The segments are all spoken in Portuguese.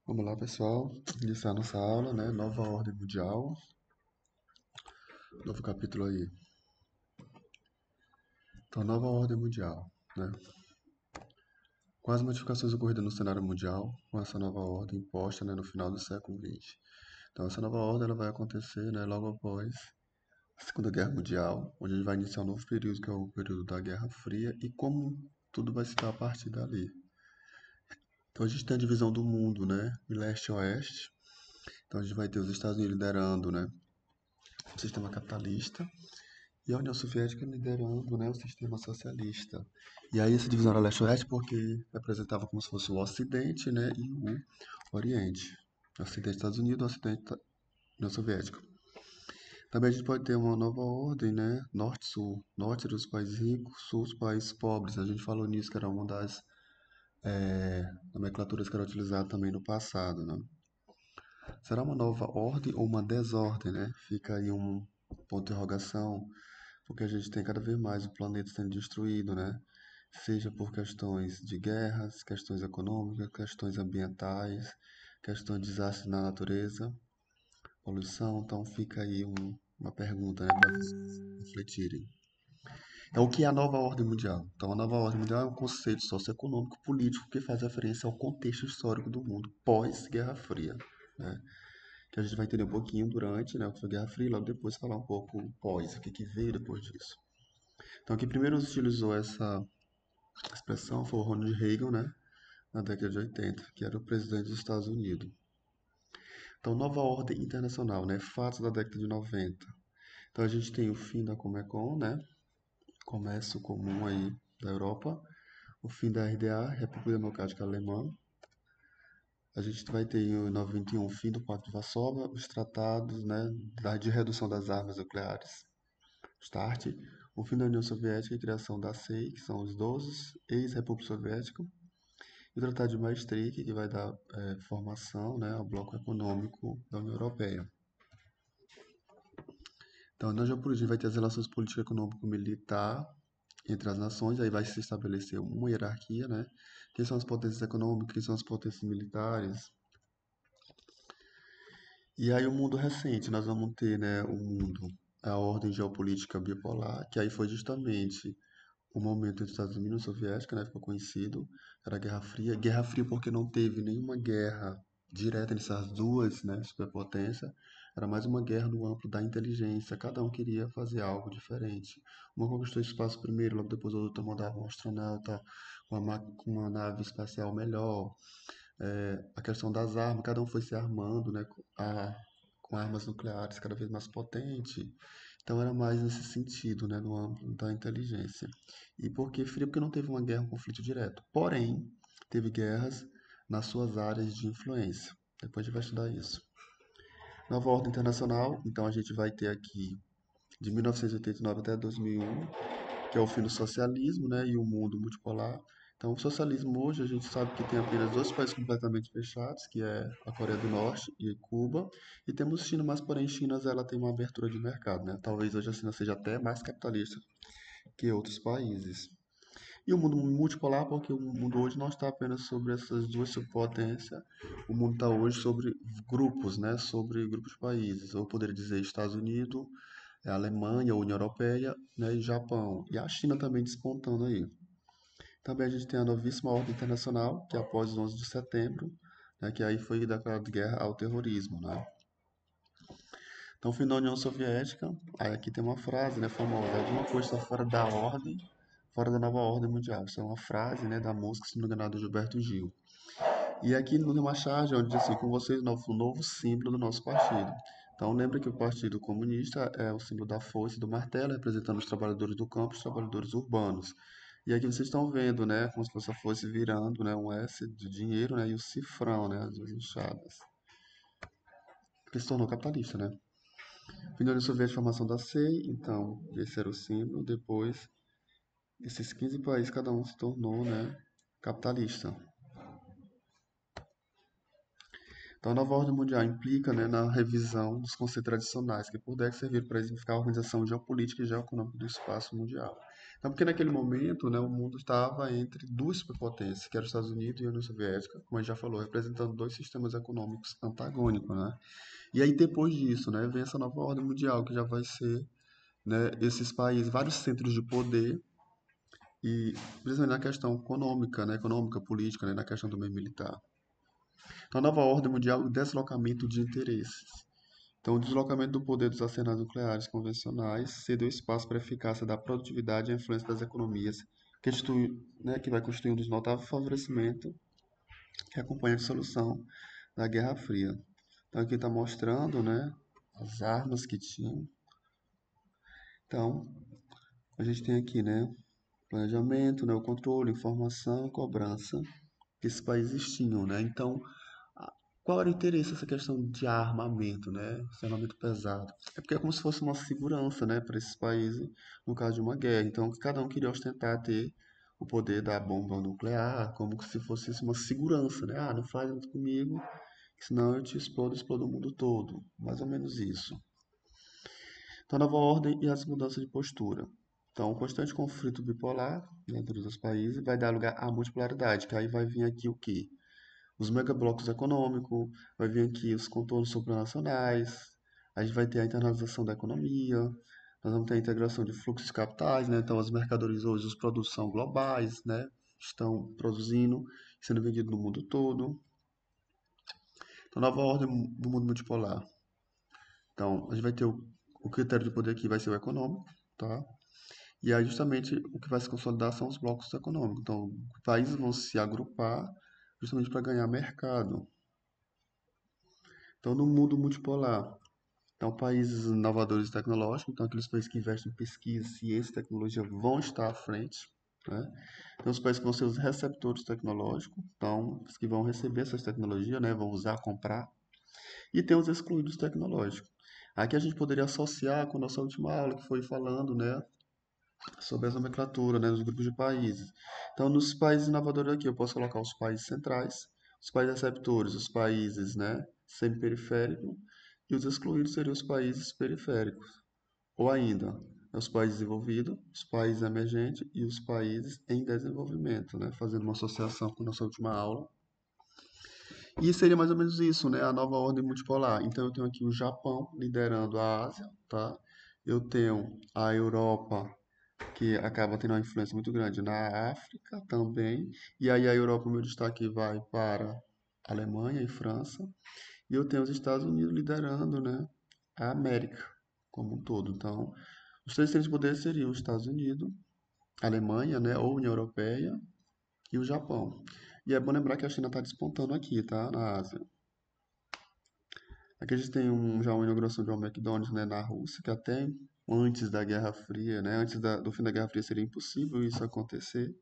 Vamos lá, pessoal. Iniciar nossa aula, né? Nova ordem mundial. Novo capítulo aí. Então, nova ordem mundial, né? Quais modificações ocorridas no cenário mundial com essa nova ordem imposta, né, no final do século XX? Então, essa nova ordem ela vai acontecer, né, logo após a Segunda Guerra Mundial, onde a gente vai iniciar um novo período, que é o período da Guerra Fria, e como tudo vai se dar a partir dali. Então, a gente tem a divisão do mundo, né, de leste a oeste. Então, a gente vai ter os Estados Unidos liderando, né, o sistema capitalista, e a União Soviética liderando, né, o sistema socialista. E aí essa divisão era leste-oeste porque representava como se fosse o Ocidente, né, e o Oriente. O Ocidente Estados Unidos, o Ocidente União Soviética. Também a gente pode ter uma nova ordem, né, Norte-Sul. Norte dos países ricos, Sul dos países pobres. A gente falou nisso, que era uma das nomenclaturas que era utilizada também no passado, né. Será uma nova ordem ou uma desordem, né? Fica aí um ponto de interrogação, porque a gente tem cada vez mais o planeta sendo destruído, né? Seja por questões de guerras, questões econômicas, questões ambientais, questões de desastres na natureza, poluição. Então fica aí uma pergunta, né, para refletirem. Então, o que é a nova ordem mundial? Então, a nova ordem mundial é um conceito socioeconômico político que faz referência ao contexto histórico do mundo pós-Guerra Fria, né? Que a gente vai entender um pouquinho durante, né, o que foi a Guerra Fria, e logo depois falar um pouco pós, o que que veio depois disso. Então, quem primeiro utilizou essa expressão foi o Ronald Reagan, né, na década de 80, que era o presidente dos Estados Unidos. Então, nova ordem internacional, né, fatos da década de 90. Então, a gente tem o fim da Comecon, né, comércio comum aí da Europa, o fim da RDA, República Democrática Alemã. A gente vai ter em 91 o fim do Pacto de Varsóvia, os tratados, né, de redução das armas nucleares. START, o fim da União Soviética e a criação da SEI, que são os 12 ex-república soviética, e o Tratado de Maastricht, que vai dar formação, né, ao bloco econômico da União Europeia. Então, na geopolítica vai ter as relações política, econômico-militar entre as nações, aí vai se estabelecer uma hierarquia, né? Quem são as potências econômicas, quem são as potências militares. E aí o mundo recente, nós vamos ter, né, o mundo, a ordem geopolítica bipolar, que aí foi justamente o momento entre os Estados Unidos e a União Soviética, né, ficou conhecido, era a Guerra Fria. Guerra Fria porque não teve nenhuma guerra direta entre essas duas, né, superpotências, era mais uma guerra no âmbito da inteligência, cada um queria fazer algo diferente. Uma conquistou o espaço primeiro, logo depois a outra mandava um astronauta com uma nave espacial melhor. A questão das armas, cada um foi se armando, né, com armas nucleares cada vez mais potentes. Então era mais nesse sentido, né, no âmbito da inteligência. E por que fria? Porque não teve uma guerra, um conflito direto. Porém, teve guerras nas suas áreas de influência. Depois a gente vai estudar isso. Nova ordem internacional, então a gente vai ter aqui de 1989 até 2001, que é o fim do socialismo, né, e o mundo multipolar. Então, o socialismo hoje a gente sabe que tem apenas dois países completamente fechados, que é a Coreia do Norte e Cuba, e temos China, mas porém China ela tem uma abertura de mercado, né? Talvez hoje a China seja até mais capitalista que outros países. E o mundo multipolar, porque o mundo hoje não está apenas sobre essas duas superpotências, o mundo está hoje sobre grupos, né? Sobre grupos de países. Eu poderia dizer Estados Unidos, a Alemanha, a União Europeia, né, e Japão. E a China também despontando aí. Também a gente tem a novíssima ordem internacional, que é após o 11 de setembro, né, que aí foi declarado guerra ao terrorismo, né? Então, fim da União Soviética, aí aqui tem uma frase, né, famosa, alguma coisa está fora da ordem, fora da nova ordem mundial. Isso é uma frase, né, da música, se não me engano, do Gilberto Gil. E aqui no uma charge onde diz assim, com vocês, o novo símbolo do nosso partido. Então, lembra que o Partido Comunista é o símbolo da foice e do martelo, representando os trabalhadores do campo e os trabalhadores urbanos. E aqui vocês estão vendo, né, como se fosse a foice virando, né, um S de dinheiro, né, e o cifrão, né, as duas enxadas. Porque se tornou capitalista, né? Fim da União Soviética, formação da SEI, então, esse era o símbolo. Depois, esses 15 países, cada um se tornou, né, capitalista. Então, a nova ordem mundial implica, né, na revisão dos conceitos tradicionais, que por décadas serviram para exemplificar a organização geopolítica e geoeconômica do espaço mundial. Então, porque naquele momento, né, o mundo estava entre duas superpotências, que eram os Estados Unidos e a União Soviética, como a gente já falou, representando dois sistemas econômicos antagônicos, né? E aí depois disso, né, vem essa nova ordem mundial, que já vai ser, né, esses países, vários centros de poder, e principalmente na questão econômica, né, econômica, política, né, na questão também militar. Então, a nova ordem mundial é o deslocamento de interesses. Então, o deslocamento do poder dos arsenais nucleares convencionais cedeu espaço para a eficácia da produtividade e a influência das economias, que vai constituir um dos notáveis favorecimentos que acompanha a dissolução da Guerra Fria. Então, aqui está mostrando, né, as armas que tinham. Então, a gente tem aqui, né, planejamento, né, o controle, informação, cobrança que esses países tinham, né? Então, qual era o interesse dessa questão de armamento, né? Esse armamento pesado. É porque é como se fosse uma segurança, né, para esses países no caso de uma guerra. Então, cada um queria ostentar ter o poder da bomba nuclear, como se fosse uma segurança, né? Ah, não faz isso comigo, senão eu te explodo, explodo o mundo todo. Mais ou menos isso. Então, a nova ordem e as mudanças de postura. Então, o constante conflito bipolar dentro dos países vai dar lugar à multipolaridade, que aí vai vir aqui o quê? Os megablocos econômicos, vai vir aqui os contornos supranacionais, a gente vai ter a internalização da economia, nós vamos ter a integração de fluxos de capitais, né? Então, as mercadorias hoje, os produtos são globais, né? Estão produzindo, sendo vendidos no mundo todo. Então, nova ordem do mundo multipolar. Então, a gente vai ter o critério de poder aqui vai ser o econômico, tá? E aí, justamente, o que vai se consolidar são os blocos econômicos. Então, países vão se agrupar justamente para ganhar mercado. Então, no mundo multipolar, então, países inovadores tecnológicos, então aqueles países que investem em pesquisa, ciência e tecnologia vão estar à frente, né? Então, os países que vão ser os receptores tecnológicos, então, os que vão receber essas tecnologias, né, vão usar, comprar. E tem os excluídos tecnológicos. Aqui a gente poderia associar com a nossa última aula, que foi falando, né, sobre a nomenclatura, né, dos grupos de países. Então, nos países inovadores aqui, eu posso colocar os países centrais, os países receptores, os países, né, semiperiféricos, e os excluídos seriam os países periféricos. Ou ainda, os países desenvolvidos, os países emergentes e os países em desenvolvimento, né, fazendo uma associação com a nossa última aula. E seria mais ou menos isso, né, a nova ordem multipolar. Então, eu tenho aqui o Japão liderando a Ásia, tá? Eu tenho a Europa que acaba tendo uma influência muito grande na África também. E aí a Europa, o meu destaque vai para Alemanha e França. E eu tenho os Estados Unidos liderando, né, a América como um todo. Então, os três centros de poder seriam os Estados Unidos, a Alemanha, né, ou União Europeia, e o Japão. E é bom lembrar que a China está despontando aqui, tá, na Ásia. Aqui a gente tem já uma inauguração de um McDonald's, né, na Rússia, que até antes da Guerra Fria, né, do fim da Guerra Fria seria impossível isso acontecer.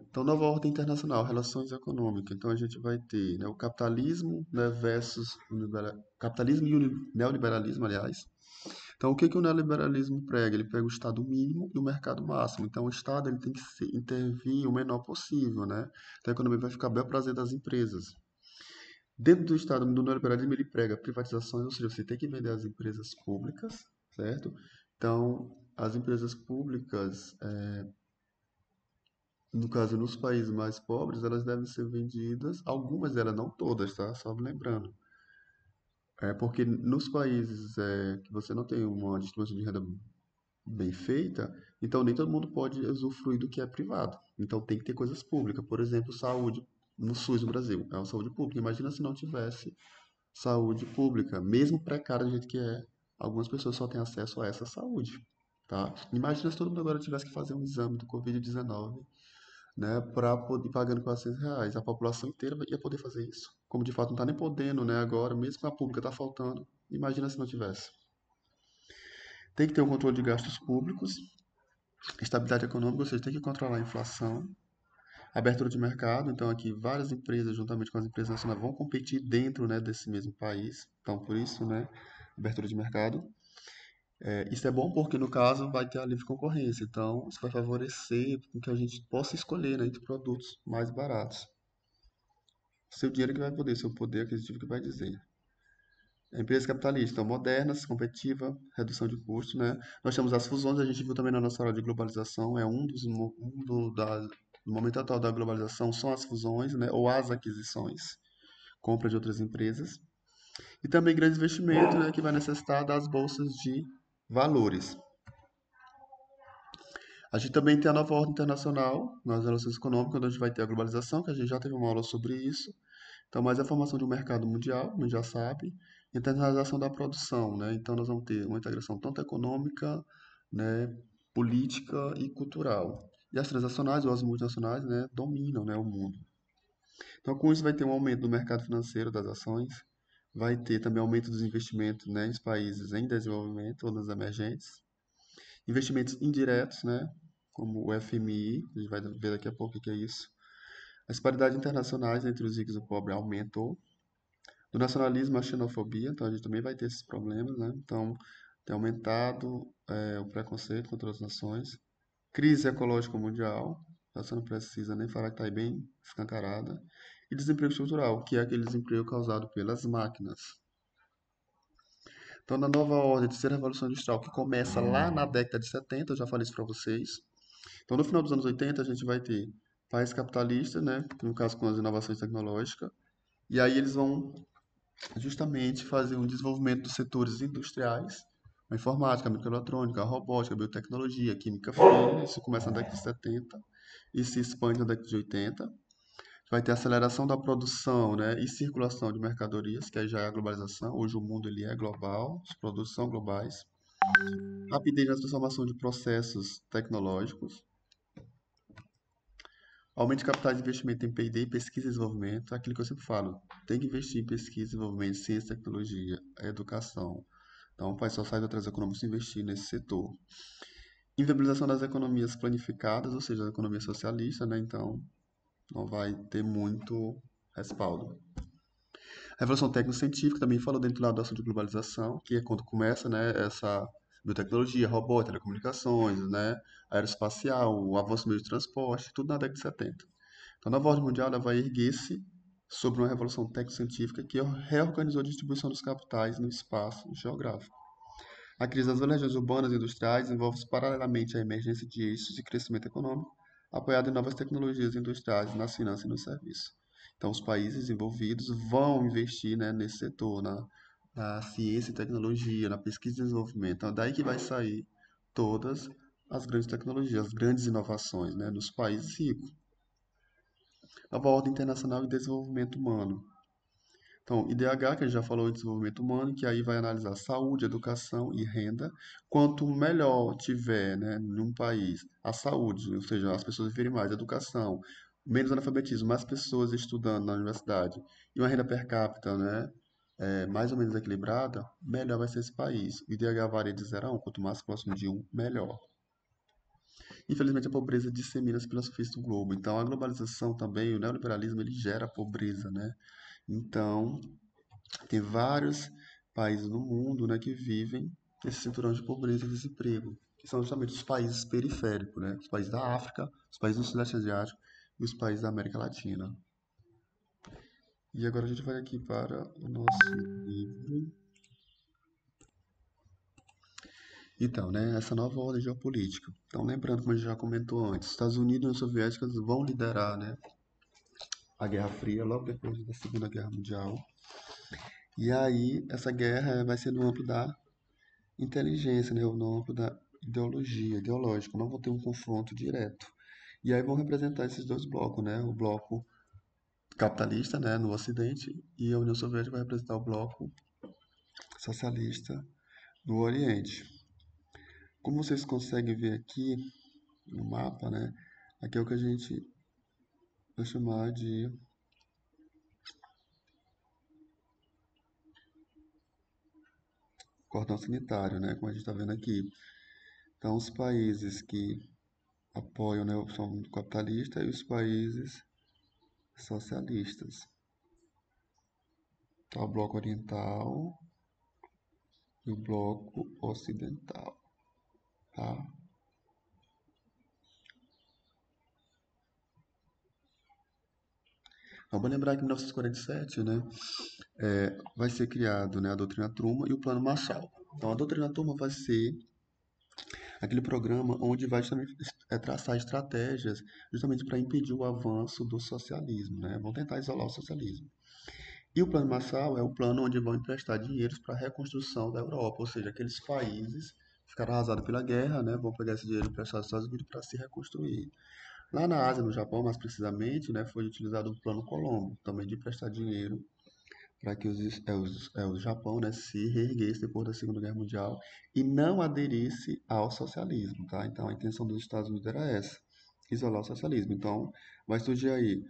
Então, nova ordem internacional, relações econômicas. Então, a gente vai ter, né, o capitalismo, né, versus capitalismo e o neoliberalismo, aliás. Então, o que que o neoliberalismo prega? Ele prega o Estado mínimo e o mercado máximo. Então, o Estado ele tem que intervir o menor possível, né? Então, a economia vai ficar bem ao prazer das empresas. Dentro do Estado do neoliberalismo, ele prega privatizações, ou seja, você tem que vender as empresas públicas, certo? Então, as empresas públicas, no caso, nos países mais pobres, elas devem ser vendidas, algumas delas, não todas, tá? Só me lembrando. É porque nos países que você não tem uma distribuição de renda bem feita, então nem todo mundo pode usufruir do que é privado. Então tem que ter coisas públicas. Por exemplo, saúde no SUS no Brasil. É uma saúde pública. Imagina se não tivesse saúde pública, mesmo precária do jeito que é. Algumas pessoas só têm acesso a essa saúde, tá? Imagina se todo mundo agora tivesse que fazer um exame do Covid-19, né, para poder pagando R$ 400. A população inteira ia poder fazer isso. Como de fato não está nem podendo, né, agora, mesmo que a pública está faltando. Imagina se não tivesse. Tem que ter um controle de gastos públicos, estabilidade econômica, ou seja, tem que controlar a inflação, abertura de mercado, então aqui várias empresas, juntamente com as empresas nacionais, vão competir dentro, né, desse mesmo país. Então, por isso, né, abertura de mercado. Isso é bom porque, no caso, vai ter a livre concorrência. Então, isso vai favorecer com que a gente possa escolher, né, entre produtos mais baratos. Seu dinheiro que vai poder, seu poder aquisitivo que vai dizer. Empresa capitalista, então, modernas, competitiva, redução de custos, né? Nós temos as fusões, a gente viu também na nossa aula de globalização, é no momento atual da globalização são as fusões, né? Ou as aquisições, compra de outras empresas. E também grandes investimentos, né? Que vai necessitar das bolsas de valores. A gente também tem a nova ordem internacional nas relações econômicas, onde a gente vai ter a globalização, que a gente já teve uma aula sobre isso. Então, mais a formação de um mercado mundial, como a gente já sabe, e a internacionalização da produção, né? Então, nós vamos ter uma integração tanto econômica, né, política e cultural. E as transacionais ou as multinacionais, né, dominam, né, o mundo. Então, com isso, vai ter um aumento do mercado financeiro das ações, vai ter também aumento dos investimentos, né, em países em desenvolvimento ou nas emergentes, investimentos indiretos, né, como o FMI, a gente vai ver daqui a pouco o que é isso. As paridades internacionais entre os ricos e os pobres aumentou. Do nacionalismo à xenofobia, então a gente também vai ter esses problemas, né? Então, tem aumentado o preconceito contra as nações. Crise ecológica mundial, você não precisa nem falar que está aí bem escancarada. E desemprego estrutural, que é aquele desemprego causado pelas máquinas. Então, na nova ordem, terceira revolução industrial, que começa lá na década de 70, eu já falei isso para vocês. Então, no final dos anos 80, a gente vai ter país capitalista, né? No caso, com as inovações tecnológicas. E aí eles vão justamente fazer um desenvolvimento dos setores industriais, a informática, a microeletrônica, a robótica, a biotecnologia, a química fina, isso começa na década de 70 e se expande na década de 80. Vai ter aceleração da produção, né, e circulação de mercadorias, que aí já é a globalização. Hoje o mundo ele é global, os produtos são globais. Rapidez na transformação de processos tecnológicos. Aumento de capitais de investimento em P&D, pesquisa e desenvolvimento. Aquilo que eu sempre falo, tem que investir em pesquisa e desenvolvimento, ciência, tecnologia, educação. Então, o país só sai atrás econômico se investir nesse setor. Inviabilização das economias planificadas, ou seja, a economia socialista, né? Então, não vai ter muito respaldo. A Revolução Técnico-Científica também falou dentro lá do assunto de globalização, que é quando começa, né, essa biotecnologia, robótica, telecomunicações, né, aeroespacial, o avanço do meio de transporte, tudo na década de 70. Então, a nova ordem mundial ela vai erguer-se sobre uma revolução técnico-científica que reorganizou a distribuição dos capitais no espaço geográfico. A crise das regiões urbanas e industriais envolve paralelamente a emergência de eixos de crescimento econômico, apoiado em novas tecnologias industriais, nas finanças e no serviço. Então, os países envolvidos vão investir, né, nesse setor, na ciência e tecnologia, na pesquisa e desenvolvimento. Então, é daí que vai sair todas as grandes tecnologias, as grandes inovações, né, nos países ricos. Nova ordem internacional e desenvolvimento humano. Então, IDH, que a gente já falou em desenvolvimento humano, que aí vai analisar saúde, educação e renda. Quanto melhor tiver, né, num país a saúde, ou seja, as pessoas viverem mais, educação, menos analfabetismo, mais pessoas estudando na universidade e uma renda per capita, né, mais ou menos equilibrada, melhor vai ser esse país. O IDH varia de 0 a 1, quanto mais próximo de 1, melhor. Infelizmente, a pobreza dissemina-se pela superfície do globo. Então, a globalização também, o neoliberalismo, ele gera pobreza, né? Então, tem vários países no mundo, né, que vivem esse cinturão de pobreza e desemprego, que são justamente os países periféricos, né? Os países da África, os países do Sudeste Asiático e os países da América Latina. E agora a gente vai aqui para o nosso livro. Então, né, essa nova ordem geopolítica. Então, lembrando, como a gente já comentou antes, os Estados Unidos e a União Soviética vão liderar, né, a Guerra Fria logo depois da Segunda Guerra Mundial. E aí, essa guerra vai ser no âmbito da inteligência, né, no âmbito da ideologia, ideológica. Não vão ter um confronto direto. E aí vão representar esses dois blocos, né, o bloco capitalista, né, no Ocidente, e a União Soviética vai representar o bloco socialista no Oriente. Como vocês conseguem ver aqui no mapa, né, aqui é o que a gente vai chamar de cordão sanitário, né, como a gente está vendo aqui. Então, os países que apoiam, né, a opção capitalista e os países socialistas. Tá, o bloco oriental e o bloco ocidental, tá? Vamos lembrar que em 1947, né, vai ser criado, né, a doutrina Truman e o Plano Marshall. Então, a doutrina Truman vai ser aquele programa onde vai justamente traçar estratégias justamente para impedir o avanço do socialismo, né? Vão tentar isolar o socialismo. E o Plano Marshall é o plano onde vão emprestar dinheiros para a reconstrução da Europa, ou seja, aqueles países que ficaram arrasados pela guerra, né, vão pegar esse dinheiro emprestado dos Estados Unidos para se reconstruir. Lá na Ásia, no Japão, mais precisamente, né, foi utilizado o Plano Colombo, também de emprestar dinheiro para que o Japão, né, se reerguesse depois da Segunda Guerra Mundial e não aderisse ao socialismo, tá? Então a intenção dos Estados Unidos era essa, isolar o socialismo. Então vai surgir aí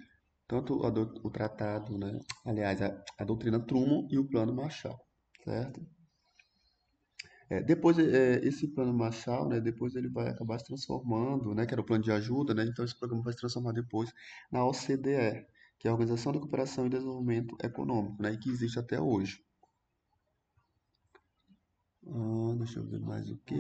tanto o tratado, né, aliás, a doutrina Truman e o plano Marshall, certo? Depois, esse plano Marshall, né, depois ele vai acabar se transformando, né, que era o plano de ajuda, né, então esse programa vai se transformar depois na OCDE, que é a Organização de Cooperação e Desenvolvimento Econômico, né, e que existe até hoje. Deixa eu ver mais o que.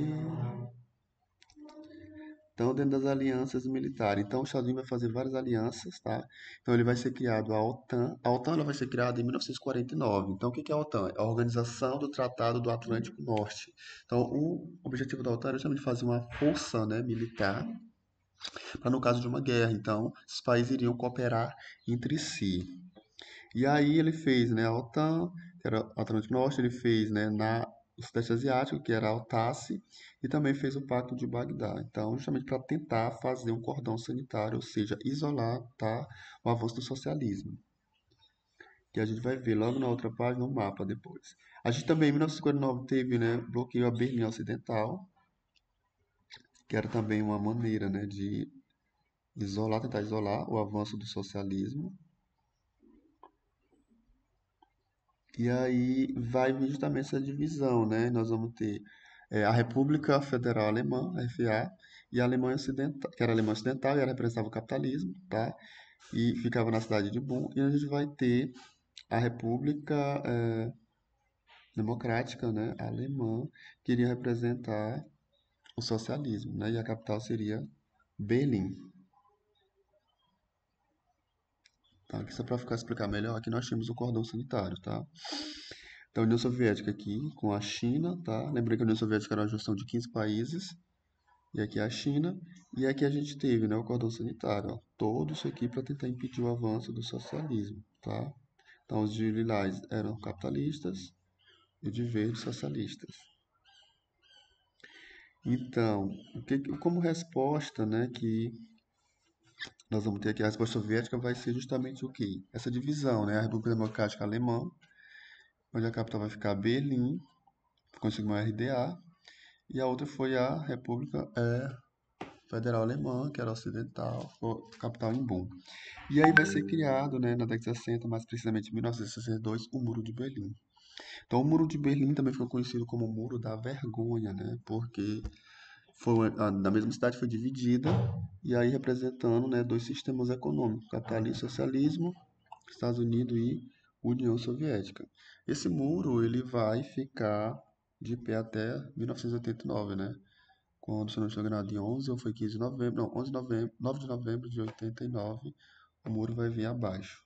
Então, dentro das alianças militares. Então, o Estados Unidos vai fazer várias alianças, tá? Então, ele vai ser criado a OTAN. A OTAN ela vai ser criada em 1949. Então, o que é a OTAN? É a Organização do Tratado do Atlântico Norte. Então, o objetivo da OTAN é justamente fazer uma força, né, militar para no caso de uma guerra. Então, os países iriam cooperar entre si. E aí ele fez, né, a OTAN, que era o Atlântico Norte, ele fez, né, no Sudeste Asiático, que era a OTASE, e também fez o Pacto de Bagdá. Então, justamente para tentar fazer um cordão sanitário, ou seja, isolar, tá, o avanço do socialismo, que a gente vai ver logo na outra página, no mapa depois. A gente também, em 1949, teve, né, bloqueio a Berlim Ocidental, que era também uma maneira, né, de isolar, tentar isolar o avanço do socialismo. E aí vai vir justamente essa divisão, né? Nós vamos ter a República Federal Alemã, a FA, e a Alemanha Ocidental, que era a Alemanha Ocidental e ela representava o capitalismo, tá? E ficava na cidade de Bonn. E a gente vai ter a República Democrática, né? Alemã, que iria representar o socialismo, né? E a capital seria Berlim. Tá? Aqui só para explicar melhor, aqui nós temos o cordão sanitário, tá? Então, a União Soviética aqui com a China, tá? Lembrei que a União Soviética era uma junção de 15 países, e aqui é a China, e aqui a gente teve, né, o cordão sanitário, ó, todo isso aqui para tentar impedir o avanço do socialismo, tá? Então, os de lilás eram capitalistas e de verde socialistas. Então, como resposta, né, que nós vamos ter aqui, a resposta soviética vai ser justamente o quê? Essa divisão, né, a República Democrática Alemã, onde a capital vai ficar Berlim, conseguiu uma RDA, e a outra foi a República Federal Alemã, que era ocidental, capital em Bonn. E aí vai ser criado, né, na década de 60, mais precisamente em 1962, o Muro de Berlim. Então, o Muro de Berlim também ficou conhecido como o Muro da Vergonha, né, porque na mesma cidade foi dividida e aí representando, né, dois sistemas econômicos, capitalismo e socialismo, Estados Unidos e União Soviética. Esse muro ele vai ficar de pé até 1989, né? Quando, se eu não estou enganado, em 11 ou foi 15 de novembro, não, 11 de novembro, 9 de novembro de 89, o muro vai vir abaixo.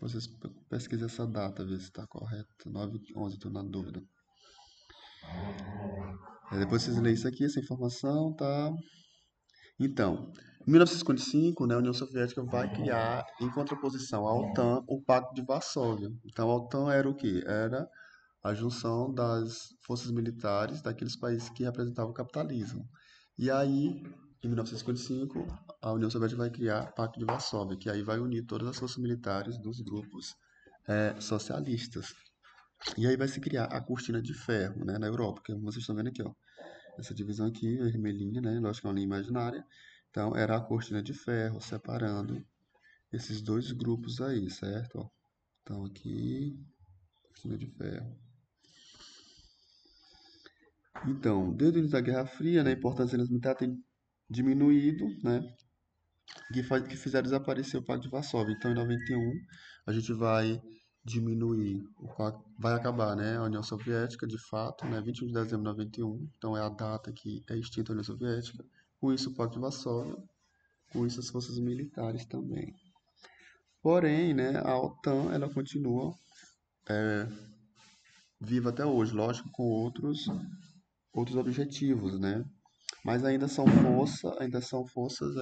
Vocês pesquisem essa data, ver se está correto. 9 de 11, estou na dúvida. Depois vocês leem isso aqui, essa informação, tá? Então, em 1955, né, a União Soviética vai criar, em contraposição à OTAN, o Pacto de Varsóvia. Então, a OTAN era o quê? Era a junção das forças militares daqueles países que representavam o capitalismo. E aí, em 1955, a União Soviética vai criar o Pacto de Varsóvia, que aí vai unir todas as forças militares dos grupos socialistas. E aí vai se criar a cortina de ferro, né, na Europa, que vocês estão vendo aqui, ó. Essa divisão aqui, vermelhinha, né, lógico que é uma linha imaginária. Então, era a cortina de ferro separando esses dois grupos aí, certo? Ó. Então, aqui, cortina de ferro. Então, desde o início da Guerra Fria, né, a importância das militares tem diminuído, né, que fizeram desaparecer o Pacto de Varsóvia. Então, em 91, a gente vai diminuir, vai acabar, né, a União Soviética, de fato, né, 21 de dezembro de 91, então é a data que é extinta a União Soviética. Com isso, o Pacto de Varsóvia, com isso as forças militares também. Porém, né, a OTAN ela continua viva até hoje, lógico, com outros objetivos, né? Mas ainda são forças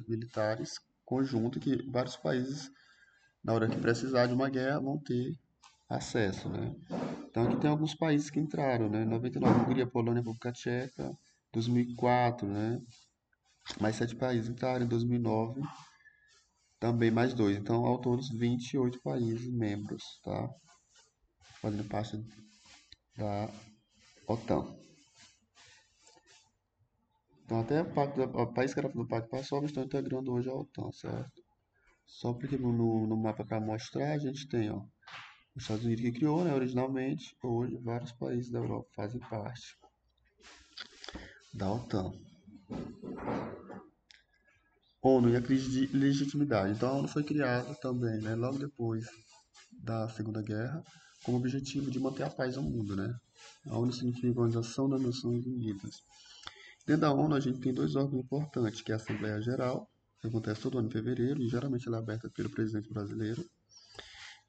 militares conjunto que vários países, na hora que precisar de uma guerra, vão ter acesso, né? Então aqui tem alguns países que entraram, né? Em 99, Hungria, Polônia, República Tcheca, 2004, né? Mais 7 países entraram, em 2009 também mais dois. Então, ao todo, 28 países membros, tá? Fazendo parte da OTAN. Então, até o país que era do Pacto Varsóvia estão integrando hoje a OTAN, certo? Só porque no mapa para mostrar, a gente tem, ó, os Estados Unidos que criou, né, originalmente, hoje vários países da Europa fazem parte da OTAN. ONU e a crise de legitimidade. Então, a ONU foi criada também, né, logo depois da Segunda Guerra, com o objetivo de manter a paz no mundo, né? A ONU significa Organização das Nações Unidas. Dentro da ONU, a gente tem dois órgãos importantes, que é a Assembleia Geral, que acontece todo ano em fevereiro, e geralmente ela é aberta pelo presidente brasileiro,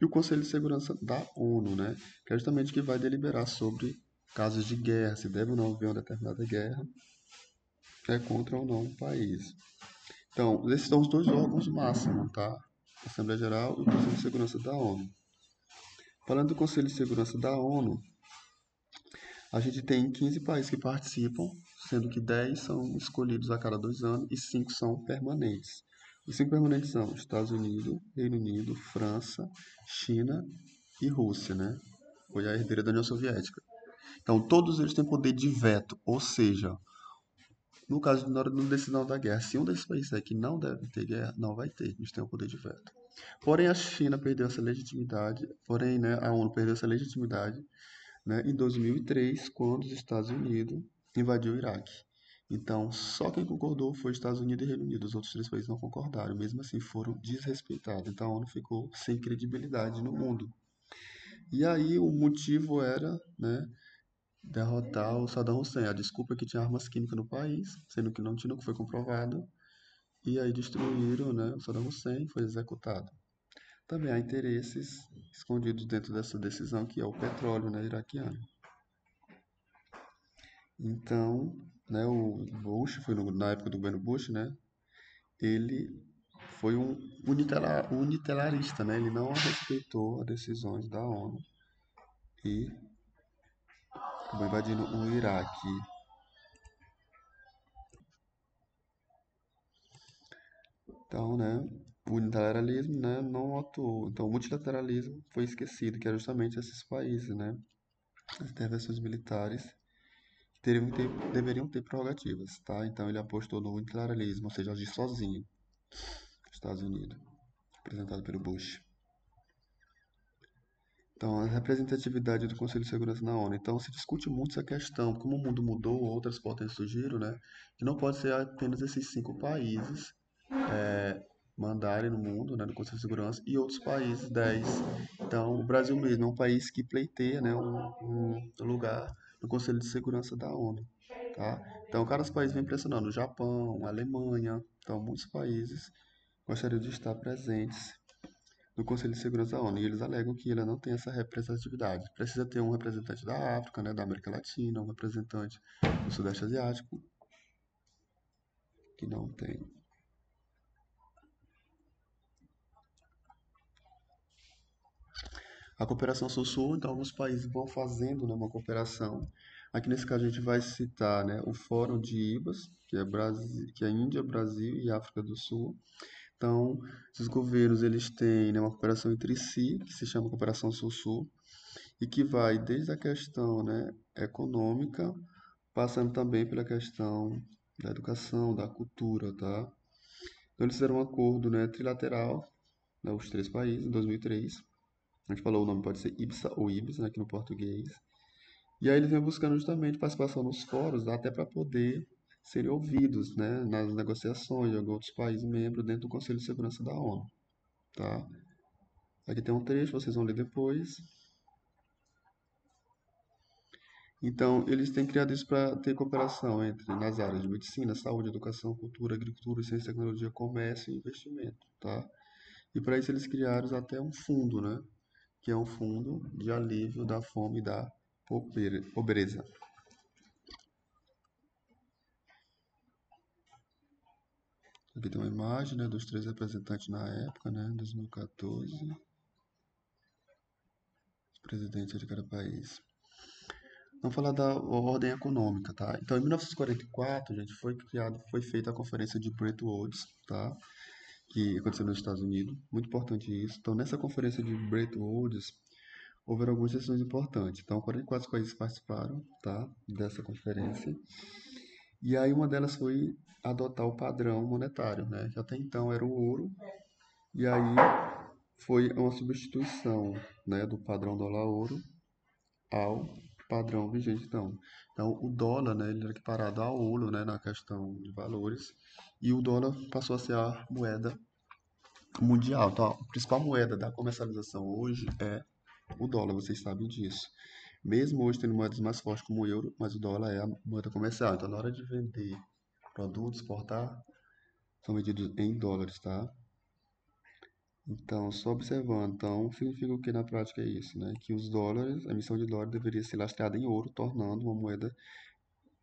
e o Conselho de Segurança da ONU, né? Que é justamente o que vai deliberar sobre casos de guerra, se deve ou não haver uma determinada guerra, contra ou não um país. Então, esses são os dois órgãos máximos, tá? A Assembleia Geral e o Conselho de Segurança da ONU. Falando do Conselho de Segurança da ONU, a gente tem 15 países que participam, sendo que 10 são escolhidos a cada 2 anos e 5 são permanentes. Os 5 permanentes são Estados Unidos, Reino Unido, França, China e Rússia, né? Foi a herdeira da União Soviética. Então, todos eles têm poder de veto, ou seja, no caso na hora da decisão da guerra, se um desses países é que não deve ter guerra, não vai ter, eles têm o poder de veto. Porém, a China perdeu essa legitimidade, porém, né, a ONU perdeu essa legitimidade, né, em 2003, quando os Estados Unidos invadiu o Iraque. Então, só quem concordou foi os Estados Unidos e Reino Unido. Os outros 3 países não concordaram. Mesmo assim, foram desrespeitados. Então, a ONU ficou sem credibilidade no mundo. E aí, o motivo era, né, derrotar o Saddam Hussein. A desculpa é que tinha armas químicas no país, sendo que não tinha, o que foi comprovado. E aí destruíram, né, o Saddam Hussein, foi executado. Também há interesses escondidos dentro dessa decisão, que é o petróleo, né, iraquiano. Então, né, o Bush, foi na época do governo Bush, né, ele foi um unitarista, né, ele não respeitou as decisões da ONU e acabou invadindo o Iraque. Então, né, o unilateralismo, né, não atuou. Então, o multilateralismo foi esquecido, que era justamente esses países, né, as intervenções militares deveriam ter prerrogativas, tá? Então, ele apostou no unilateralismo, ou seja, agir sozinho, Estados Unidos, representado pelo Bush. Então, a representatividade do Conselho de Segurança na ONU. Então, se discute muito essa questão, como o mundo mudou, outras potências surgiram, né? Que não pode ser apenas esses 5 países mandarem no mundo, né, no Conselho de Segurança, e outros países, 10. Então, o Brasil mesmo é um país que pleiteia, né, um lugar no Conselho de Segurança da ONU, tá? Então, cada país vem pressionando, o Japão, a Alemanha, então, muitos países gostariam de estar presentes no Conselho de Segurança da ONU, e eles alegam que ele não tem essa representatividade. Precisa ter um representante da África, né, da América Latina, um representante do Sudeste Asiático, que não tem. A cooperação Sul-Sul, então alguns países vão fazendo, né, uma cooperação. Aqui nesse caso a gente vai citar, né, o Fórum de IBAS, que é Índia, Brasil e África do Sul. Então, esses governos eles têm, né, uma cooperação entre si, que se chama Cooperação Sul-Sul, e que vai desde a questão, né, econômica, passando também pela questão da educação, da cultura, tá? Então, eles fizeram um acordo, né, trilateral, né, os 3 países, em 2003. A gente falou o nome pode ser IBSA ou IBS, né, aqui no português. E aí eles vêm buscando justamente participação nos fóruns, até para poder serem ouvidos, né, nas negociações de outros países membros dentro do Conselho de Segurança da ONU, tá? Aqui tem um trecho, vocês vão ler depois. Então, eles têm criado isso para ter cooperação entre nas áreas de medicina, saúde, educação, cultura, agricultura, ciência, tecnologia, comércio e investimento, tá? E para isso eles criaram até um fundo, né? Que é um fundo de alívio da fome e da pobreza. Aqui tem uma imagem, né, dos três representantes na época, né, 2014, os presidentes de cada país. Vamos falar da ordem econômica, tá? Então, em 1944, gente, foi feita a conferência de Bretton Woods, tá? Que aconteceu nos Estados Unidos. Muito importante isso. Então, nessa conferência de Bretton Woods, houveram algumas decisões importantes. Então, 44 países participaram, tá? Dessa conferência. E aí, uma delas foi adotar o padrão monetário, né? Que até então era o ouro. E aí, foi uma substituição, né, do padrão dólar-ouro ao padrão vigente então. Então, o dólar, né, ele era equiparado ao ouro, né, na questão de valores, e o dólar passou a ser a moeda mundial. Então, a principal moeda da comercialização hoje é o dólar, vocês sabem disso. Mesmo hoje tendo moedas mais fortes como o euro, mas o dólar é a moeda comercial. Então, na hora de vender produtos, exportar, são vendidos em dólares, tá? Então, só observando, então, significa o que na prática é isso, né? Que os dólares, a emissão de dólar deveria ser lastreada em ouro, tornando uma moeda,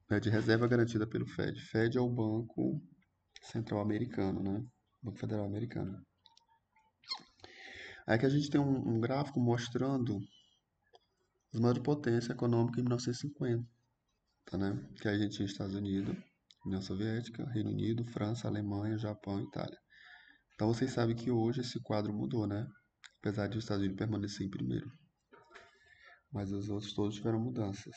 né, de reserva garantida pelo Fed. Fed é o Banco Central Americano, né? Banco Federal Americano. Aí que a gente tem um gráfico mostrando as maiores potências econômicas em 1950, né? Que a gente tinha Estados Unidos, União Soviética, Reino Unido, França, Alemanha, Japão e Itália. Então vocês sabem que hoje esse quadro mudou, né? Apesar de os Estados Unidos permanecer em primeiro. Mas os outros todos tiveram mudanças.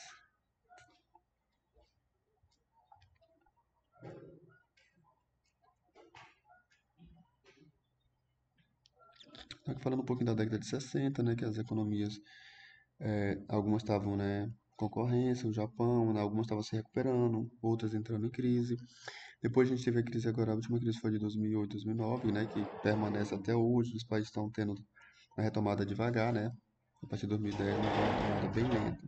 Aqui falando um pouquinho da década de 60, né, que as economias, algumas estavam, né, concorrência, o Japão, né, algumas estavam se recuperando, outras entrando em crise. Depois a gente teve a crise agora, a última crise foi de 2008, 2009, né, que permanece até hoje, os países estão tendo uma retomada devagar, né, a partir de 2010, uma retomada bem lenta.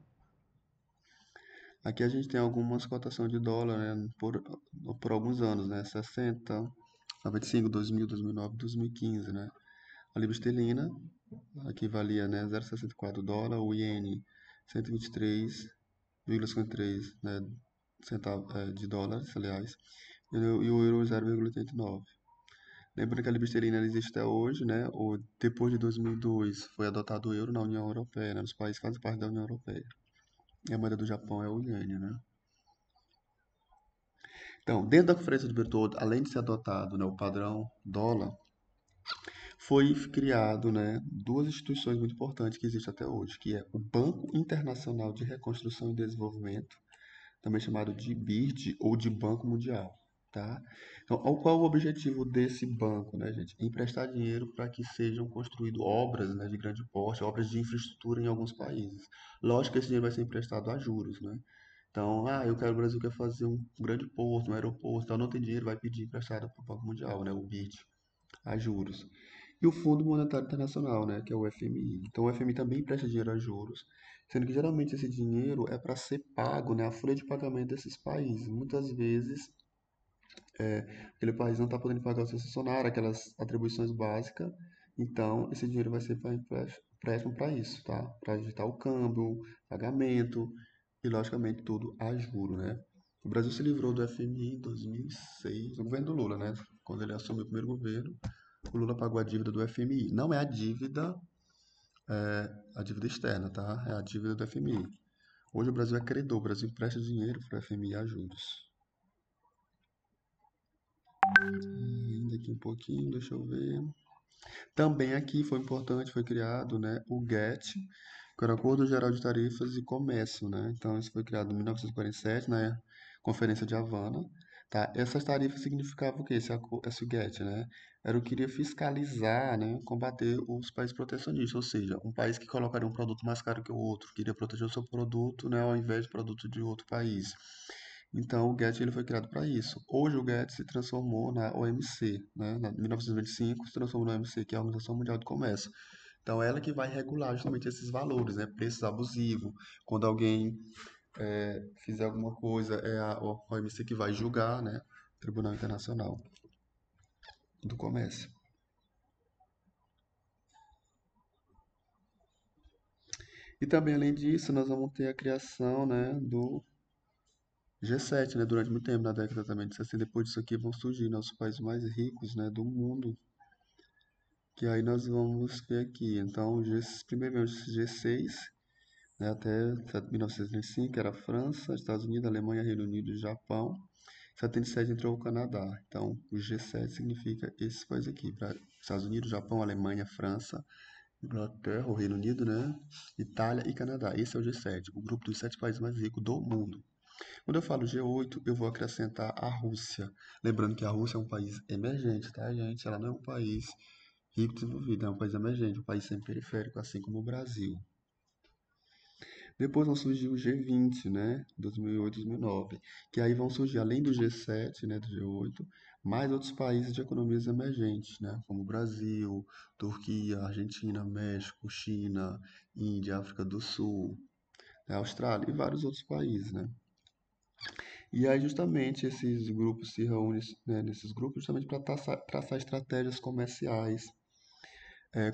Aqui a gente tem algumas cotações de dólar, né, por alguns anos, né, 60, 95, 2000, 2009, 2015, né. A libra esterlina, aqui valia, né, 0,64 dólar, o iene 123,53, né, de dólares, aliás, e o euro 0,89. Lembrando que a libra esterlina existe até hoje, né, depois de 2002 foi adotado o euro na União Europeia, né, nos países que fazem parte da União Europeia. E a moeda do Japão é o iene, né. Então, dentro da Conferência de Bretton Woods, além de ser adotado, né, o padrão dólar, foi criado, né, duas instituições muito importantes que existem até hoje, que é o Banco Internacional de Reconstrução e Desenvolvimento, também chamado de BID ou de Banco Mundial, tá? Então, qual é o objetivo desse banco, né, gente? Emprestar dinheiro para que sejam construídas obras, né, de grande porte, obras de infraestrutura em alguns países. Lógico que esse dinheiro vai ser emprestado a juros, né? Então, o Brasil quer fazer um grande porto, um aeroporto, então não tem dinheiro, vai pedir emprestado para o Banco Mundial, né, o BID, a juros. E o Fundo Monetário Internacional, né, que é o FMI. Então, o FMI também presta dinheiro a juros, sendo que geralmente esse dinheiro é para ser pago, né, a folha de pagamento desses países. Muitas vezes, aquele país não está podendo pagar o seu funcionário, aquelas atribuições básicas, então esse dinheiro vai ser para empréstimo para isso, tá? Para agitar o câmbio, pagamento e, logicamente, tudo a juro, né? O Brasil se livrou do FMI em 2006, no governo do Lula, né? Quando ele assumiu o primeiro governo, o Lula pagou a dívida do FMI. Não é a dívida externa, tá? É a dívida do FMI. Hoje o Brasil é credor, o Brasil empresta dinheiro para o FMI a juros. Ainda aqui um pouquinho, deixa eu ver. Também aqui foi importante, foi criado, né, o GATT, que era o Acordo Geral de Tarifas e Comércio, né? Então isso foi criado em 1947, na Conferência de Havana, tá? Essas tarifas significavam o quê? Esse GATT, né? Era o que iria fiscalizar, né, combater os países protecionistas, ou seja, um país que colocaria um produto mais caro que o outro, queria proteger o seu produto, né, ao invés de produto de outro país. Então, o GATT ele foi criado para isso. Hoje, o GATT se transformou na OMC, né? Em 1925, se transformou na OMC, que é a Organização Mundial do Comércio. Então, ela que vai regular justamente esses valores, né? Preços abusivos, quando alguém fizer alguma coisa, é a OMC que vai julgar, né? Tribunal Internacional do Comércio. E também, além disso, nós vamos ter a criação, né, do G7, né, durante muito tempo, na década também de 60. Depois disso aqui vão surgir nossos países mais ricos, né, do mundo, que aí nós vamos ver aqui. Então, primeiro G6, né, até 1975, que era a França, Estados Unidos, Alemanha, Reino Unido e Japão. Em 77 entrou o Canadá. Então, o G7 significa esses países aqui, para Estados Unidos, Japão, Alemanha, França, Inglaterra, o Reino Unido, né? Itália e Canadá. Esse é o G7, o grupo dos 7 países mais ricos do mundo. Quando eu falo G8, eu vou acrescentar a Rússia. Lembrando que a Rússia é um país emergente, tá, gente? Ela não é um país rico e desenvolvido, é um país emergente, um país semi-periférico, assim como o Brasil. Depois vão surgir o G20, né? 2008, 2009. Que aí vão surgir, além do G7, né? Do G8, mais outros países de economias emergentes, né? Como Brasil, Turquia, Argentina, México, China, Índia, África do Sul, né, Austrália e vários outros países, né? E aí justamente esses grupos se reúnem, né, nesses grupos justamente para traçar estratégias comerciais.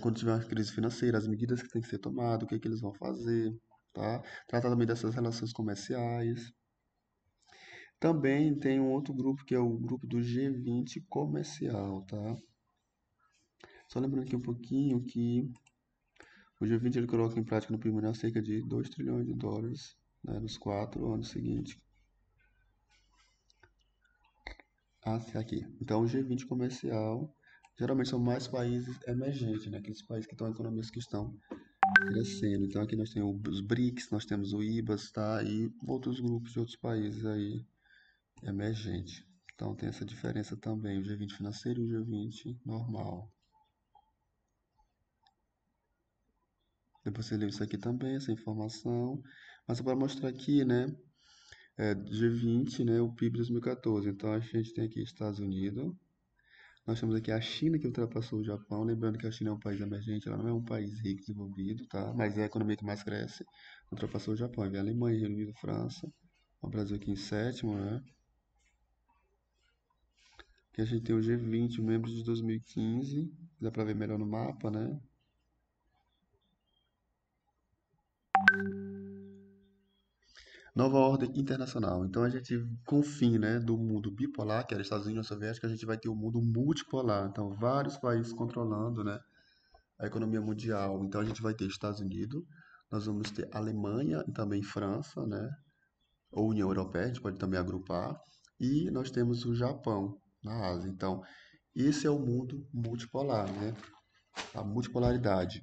Quando tiver uma crise financeira, as medidas que têm que ser tomadas, o que, que eles vão fazer, tá? Tratar também dessas relações comerciais. Também tem um outro grupo que é o grupo do G20 comercial, tá? Só lembrando aqui um pouquinho que o G20 ele coloca em prática no primeiro ano cerca de 2 trilhões de dólares, né, nos 4 anos seguintes. Ah, sim, aqui. Então, o G20 comercial geralmente são mais países emergentes, né? Aqueles países que estão economias que estão crescendo. Então, aqui nós temos os BRICS, nós temos o IBAS, tá? E outros grupos de outros países aí emergentes. Então, tem essa diferença também, o G20 financeiro e o G20 normal. Depois você leu isso aqui também, essa informação. Mas só para mostrar aqui, né? G20, né? O PIB de 2014. Então, a gente tem aqui Estados Unidos. Nós temos aqui a China, que ultrapassou o Japão. Lembrando que a China é um país emergente, ela não é um país rico, desenvolvido, tá? Mas é a economia que mais cresce. Ultrapassou o Japão. Aí vem a Alemanha, Reino Unido, França. O Brasil aqui em sétimo, né? Aqui a gente tem o G20, membros de 2015. Dá pra ver melhor no mapa, né? Nova ordem internacional. Então a gente, com o fim, né, do mundo bipolar, que era Estados Unidos e União Soviética, a gente vai ter o mundo multipolar. Então vários países controlando, né, a economia mundial. Então a gente vai ter Estados Unidos, nós vamos ter Alemanha e também França, né? Ou União Europeia, a gente pode também agrupar. E nós temos o Japão na Ásia. Então, esse é o mundo multipolar, né? A multipolaridade.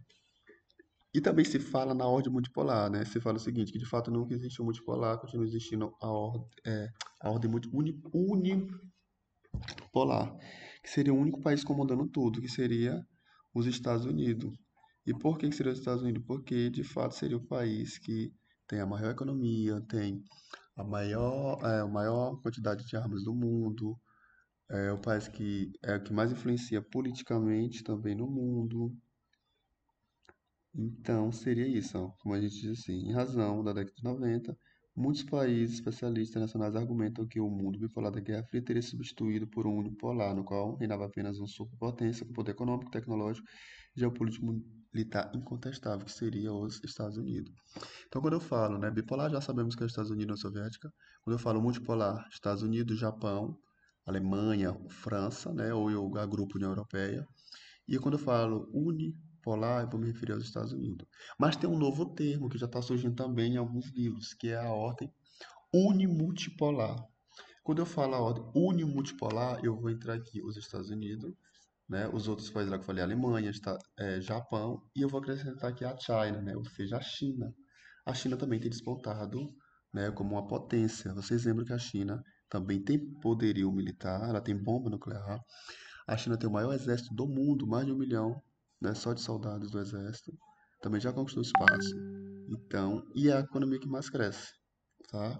E também se fala na ordem multipolar, né? Se fala o seguinte, que de fato nunca existiu multipolar, continua existindo a ordem unipolar, que seria o único país comandando tudo, que seria os Estados Unidos. E por que seria os Estados Unidos? Porque de fato seria o país que tem a maior economia, tem a maior quantidade de armas do mundo, é o país que é o que mais influencia politicamente também no mundo. Então, seria isso, ó, como a gente diz assim, em razão da década de 90, muitos países especialistas internacionais argumentam que o mundo bipolar da Guerra Fria teria sido substituído por um unipolar, no qual reinava apenas uma superpotência com poder econômico, tecnológico e geopolítico militar incontestável, que seria os Estados Unidos. Então, quando eu falo, né, bipolar, já sabemos que é os Estados Unidos e a União Soviética. Quando eu falo multipolar, Estados Unidos, Japão, Alemanha, França, né, ou eu agrupo União Europeia. E quando eu falo unipolar, eu vou me referir aos Estados Unidos. Mas tem um novo termo que já está surgindo também em alguns livros, que é a ordem unimultipolar. Quando eu falo a ordem unimultipolar, eu vou entrar aqui os Estados Unidos, né, os outros países lá que eu falei, Alemanha, Japão, e eu vou acrescentar aqui a China, né, ou seja, a China. A China também tem despontado, né, como uma potência. Vocês lembram que a China também tem poderio militar, ela tem bomba nuclear. A China tem o maior exército do mundo, mais de 1 milhão, né, só de soldados do exército. Também já conquistou espaço. Então, e é a economia que mais cresce, tá?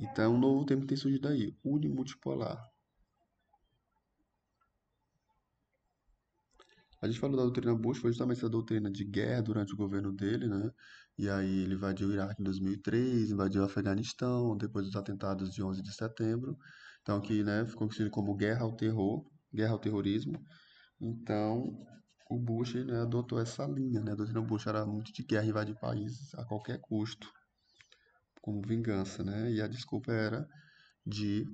Então, um novo termo tem surgido aí, unimultipolar. A gente falou da doutrina Bush, foi justamente essa doutrina de guerra durante o governo dele, né? E aí ele invadiu o Iraque em 2003, invadiu o Afeganistão, depois dos atentados de 11 de setembro. Então, que, né, ficou conhecido como guerra ao terror, guerra ao terrorismo. Então, o Bush, né, adotou essa linha, né? A doutrina Bush era muito de guerra, invadir países a qualquer custo, como vingança, né? E a desculpa era de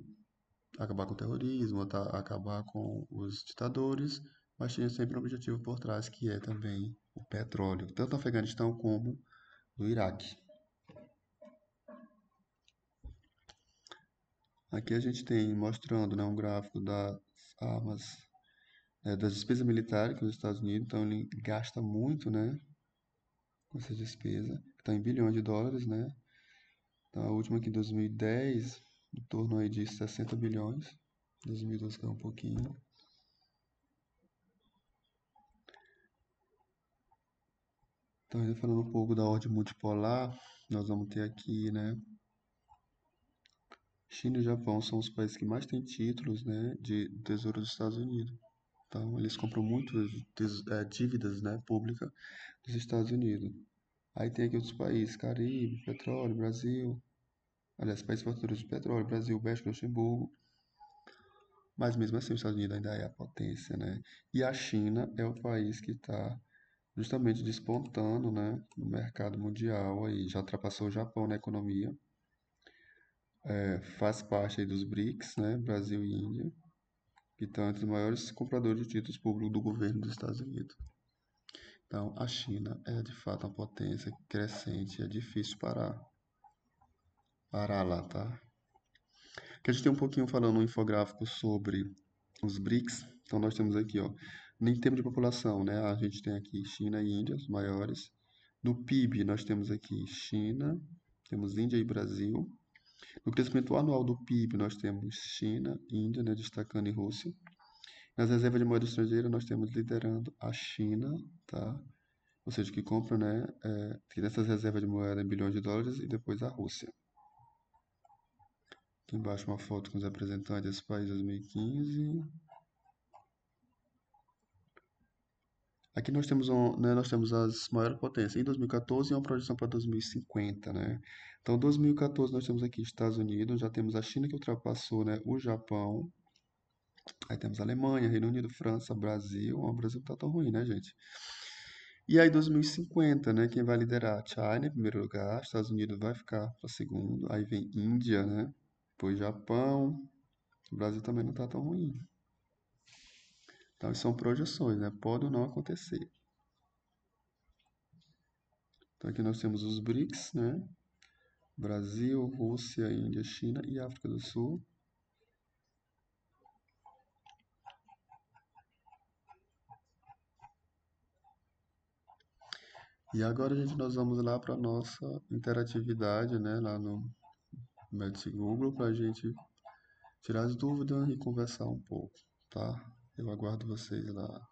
acabar com o terrorismo, acabar com os ditadores, mas tinha sempre um objetivo por trás, que é também o petróleo, tanto no Afeganistão como no Iraque. Aqui a gente tem mostrando, né, um gráfico das armas, né, das despesas militares que os Estados Unidos, então ele gasta muito, né, com essa despesa, que está em bilhões de dólares, né? Então, a última aqui, 2010, em torno aí de 60 bilhões. 2012 caiu um pouquinho. Então, ainda falando um pouco da ordem multipolar, nós vamos ter aqui, né? China e Japão são os países que mais têm títulos, né, de Tesouro dos Estados Unidos. Então, eles compram muitas dívidas, né, públicas dos Estados Unidos. Aí tem aqui outros países, Caribe, petróleo, Brasil. Aliás, países produtores de petróleo, Brasil, México, Luxemburgo. Mas mesmo assim, os Estados Unidos ainda é a potência, né? E a China é o país que está justamente despontando, né, no mercado mundial aí. Já ultrapassou o Japão na economia. Faz parte aí dos BRICS, né, Brasil e Índia, que estão entre os maiores compradores de títulos públicos do governo dos Estados Unidos. Então, a China é de fato uma potência crescente, é difícil parar lá, tá? Que a gente tem um pouquinho falando um infográfico sobre os BRICS. Então, nós temos aqui, ó, em termos de população, né? A gente tem aqui China e Índia, os maiores. No PIB, nós temos aqui China, temos Índia e Brasil. No crescimento anual do PIB, nós temos China, Índia, né, destacando e Rússia. Nas reservas de moeda estrangeira, nós temos liderando a China, tá? Ou seja, que compra, né, tem essas reservas de moeda em bilhões de dólares e depois a Rússia. Aqui embaixo uma foto com os representantes desse país 2015. Aqui nós temos, né, nós temos as maiores potências em 2014 e uma projeção para 2050, né? Então, 2014 nós temos aqui Estados Unidos, já temos a China que ultrapassou, né, o Japão. Aí temos a Alemanha, Reino Unido, França, Brasil. O Brasil não tá tão ruim, né, gente? E aí 2050, né? Quem vai liderar? China em primeiro lugar, Estados Unidos vai ficar para segundo, aí vem Índia, né? Depois Japão. O Brasil também não tá tão ruim. Então, são projeções, né? Pode ou não acontecer. Então, aqui nós temos os BRICS, né? Brasil, Rússia, Índia, China e África do Sul. E agora, gente, nós vamos lá para nossa interatividade, né? Lá no Médici Google, para a gente tirar as dúvidas e conversar um pouco, tá? Eu aguardo vocês lá.